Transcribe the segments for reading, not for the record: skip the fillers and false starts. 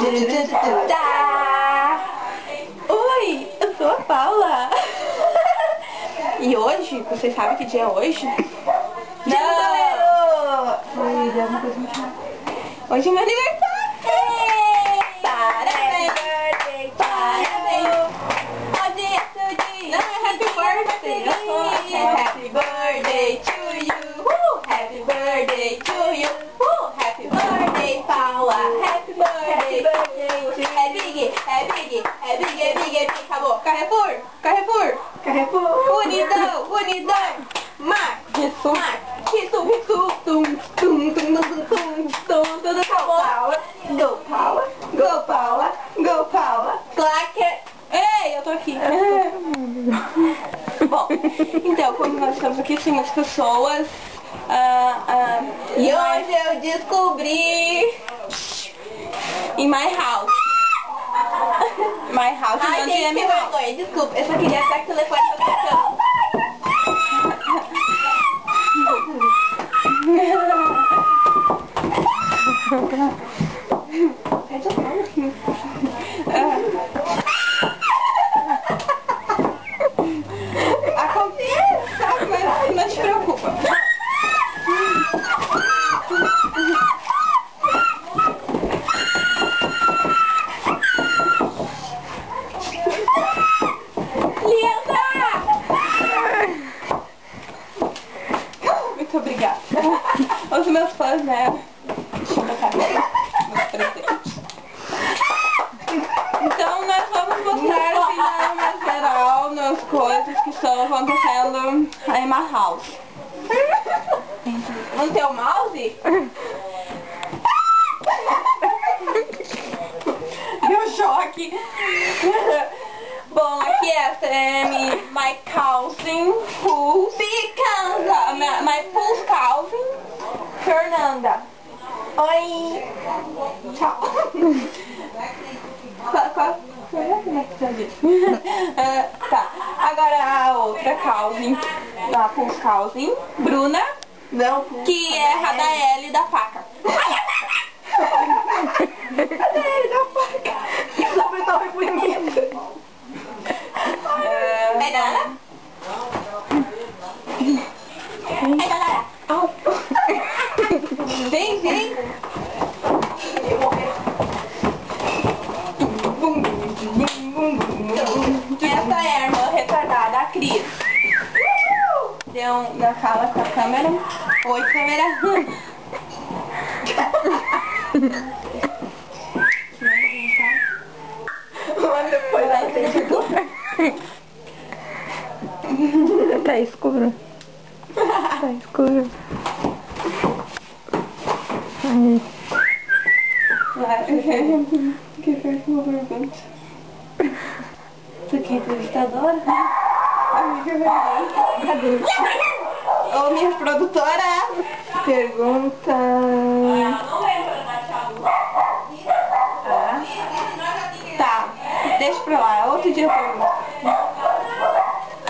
Oi, eu sou a Paula. E hoje, vocês sabem que dia é hoje? Não! Hoje é meu aniversário! Parabéns! Hoje é seu dia! Não, é happy birthday! Happy birthday to you! Happy birthday to you! Happy birthday, Paula! Happy birthday! É big! Acabou! Carrefour! Unidão! Isso, tudo acabou! Go Paula! Claque! Ei, eu tô aqui! Bom, então, como nós estamos aqui, tem as pessoas... E hoje eu descobri... Em my house, Ai, não gente, tinha que vergonha, desculpa, eu só queria estar com o telefone tocando. Acontece, mas não te preocupa. Muito obrigada. Os meus fãs, né? Deixa eu botar meus presentes. Então nós vamos mostrar assim, no geral, nas coisas que estão acontecendo em my house. No teu mouse? Deu choque. Bom, aqui essa é my cousin, my pool's cousin, Fernanda. Oi! Tchau! Tá, agora a outra cousin, a pool's cousin, Bruna, que é a da L da faca. A da L da faca! Essa pessoa foi bonita. É Dara? É Dara? Vem! Essa é a irmã retardada, a Cris. Deu na fala com a câmera. Oi, câmera. Depois vai ter. Tá escuro. Aí. Que fez uma pergunta. Você quer entrevistadora? Cadê? Ô, minha produtora. Pergunta... Tá, deixa pra lá. Outro dia eu pergunto.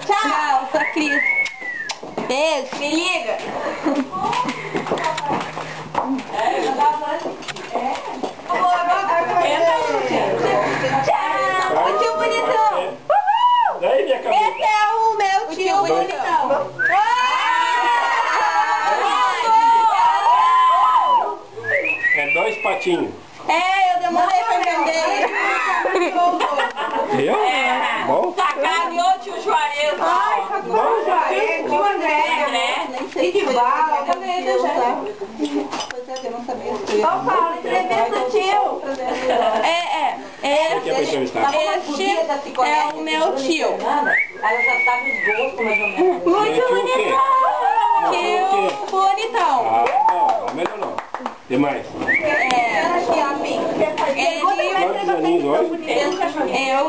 Tchau, sou a Cris. Beijo, me liga. Tchau, o tio bonitão. Daí, minha cabeça. Esse é o meu tio bonitão. É 2 patinhos. É, eu demorei pra entender. Viu? Bom? Sacaneou o tio Juarez. Ai, Bom, tio André. Nem sei que bala. Eu não sabia. Só fala, entrevista tio. Quem que é pra entrevistar? Este é o meu tio. Ela já sabe os gostos, mais ou menos. Muito Tio o quê? bonitão. Tio bonitão. Ah, não, melhor não. Tem mais? Quantos aninhos hoje? Eu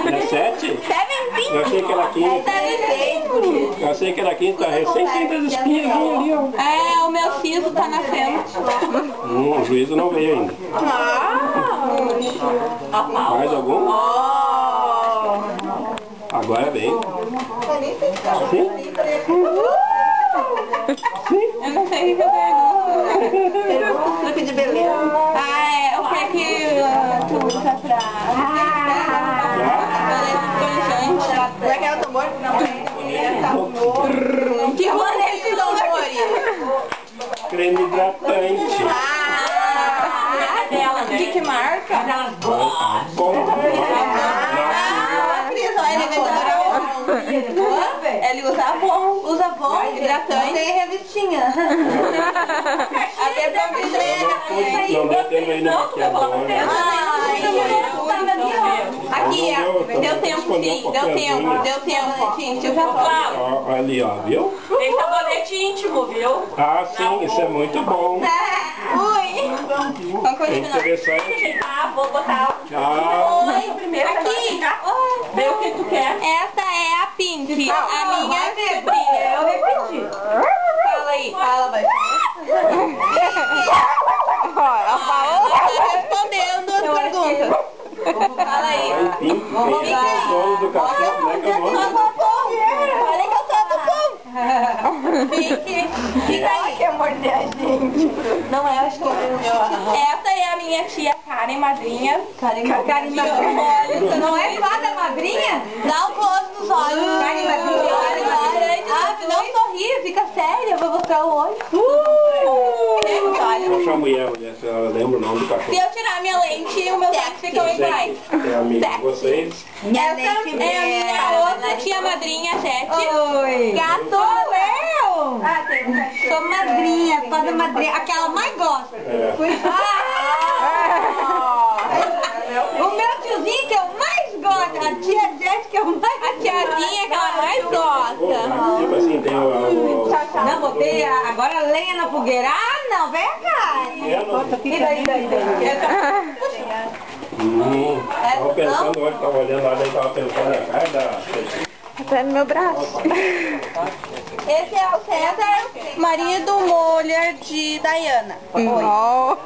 17? Eu achei que era 15. Eu achei que era 15, tá recém saindo as espinhas ali, ó. É, o meu siso tá nascendo. O juízo não veio ainda. Mais algum? Agora vem. Sim? Eu não sei o que eu pergunto. Truque de beleza. creme hidratante. Dela, né? De que marca? Tá bom. Ele usa bom. Usa bom, hidratante. Tem revistinha. Até pra Não deu tempo aí no maquiador. Aqui, ó. Deu tempo, sim. Deu tempo, gente. Eu já falo. Ó, ali, ó, viu? Tem sabonete íntimo, viu? Ah, sim, isso é muito bom. Ui. Vamos É continuar. interessante. Ah, vou botar Tchau. Oi, primeiro. aqui. Vê o que tu quer. Essa é a Pink. A minha Eu repeti. Fala aí. Fala, vai. Ela falou. Tá respondendo as perguntas. Fala aí. Quem é o dono do café? Como é que é o nome? Olha que eu sou do povo. Fica aí. Quer morder a gente. Não é, acho que essa é a minha tia Karen, madrinha. Karen madrinha. Não é fada madrinha? Dá um close nos olhos. Karen madrinha. Ah, não sorri, fica séria. Vou mostrar o olho. Poxa, a mulher, se ela lembra o nome do Se cachorro. eu tirar minha lente, o meu dente fica muito mais. É amigo de vocês. Essa é a minha outra tia madrinha, Jete. Oi. Gato, eu! Sou madrinha, fada madrinha, aquela mais gosta. É. O meu tiozinho que eu mais gosto, a tia Jete que eu mais... A tiazinha que ela mais gosta. Tipo assim, tem o... Não, botei agora lenha na fogueira. Ah, não, vem cá. Tava pensando hoje, tava olhando lá, daí tava pensando na cara da... Até no meu braço. Esse é o César, marido, mulher de Diana. Ó.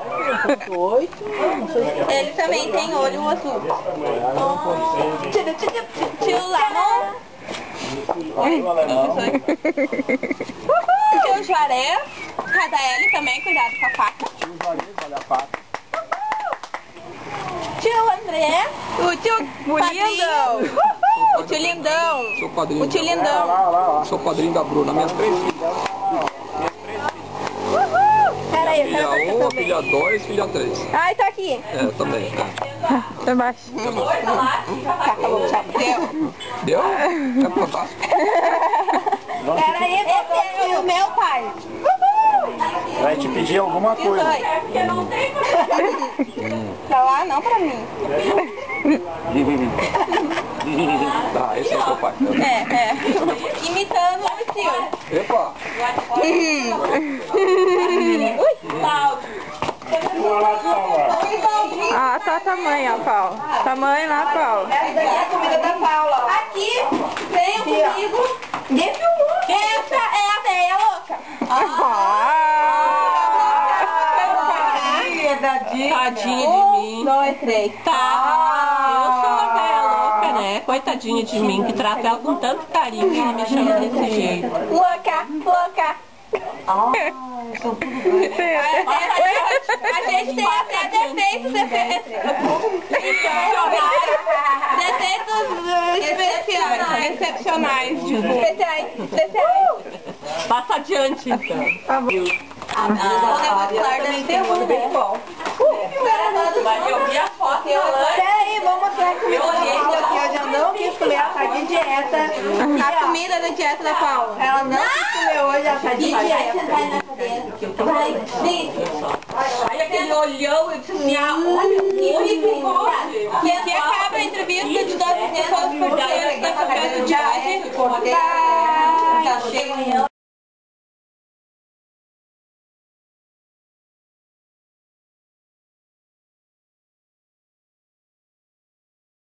Ele também tem olho azul. Tio Lamon. Tio Juarez. Radaeli também, cuidado com a faca. Tio André. O tio Lindão. O tio Lindão. Sou padrinho. O tio Lindão. Sou padrinho da Bruna, minhas 3 filhas. Peraí, eu Filha quero 1, filha 2, filha 3. Ai, tá aqui. É, também. Tá embaixo. Deu? É fantástico. Peraí, esse é o meu pai. Vai te pedir alguma coisa. Porque não tem pra lá, não pra mim. Tá, esse é o seu pai. Imitando o tio. Epa! Ah, tá tamanho, ó, Paulo. Tamanho lá, Paulo. Essa daí é a comida da Paula. Aqui, vem comigo. Ninguém filmou. Essa é a véia louca. Tadinha de mim. 1, 2, 3. Eu sou uma velha louca, né? Coitadinha de mim, que trata ela com tanto carinho que ela me chama desse jeito. Louca, louca. A gente tem até defeitos excepcionais. Passa adiante, então. Mas eu vi a foto e Peraí, vamos mostrar a comida da Paula, que eu já não quis comer, ela tá de dieta. A comida da dieta da Paula. Ela não quis comer hoje, ela tá de dieta. Vai, sim. Aí aquele olhão, eu disse assim, olha, Que acaba a entrevista de 12 pessoas por dia da campanha de hoje.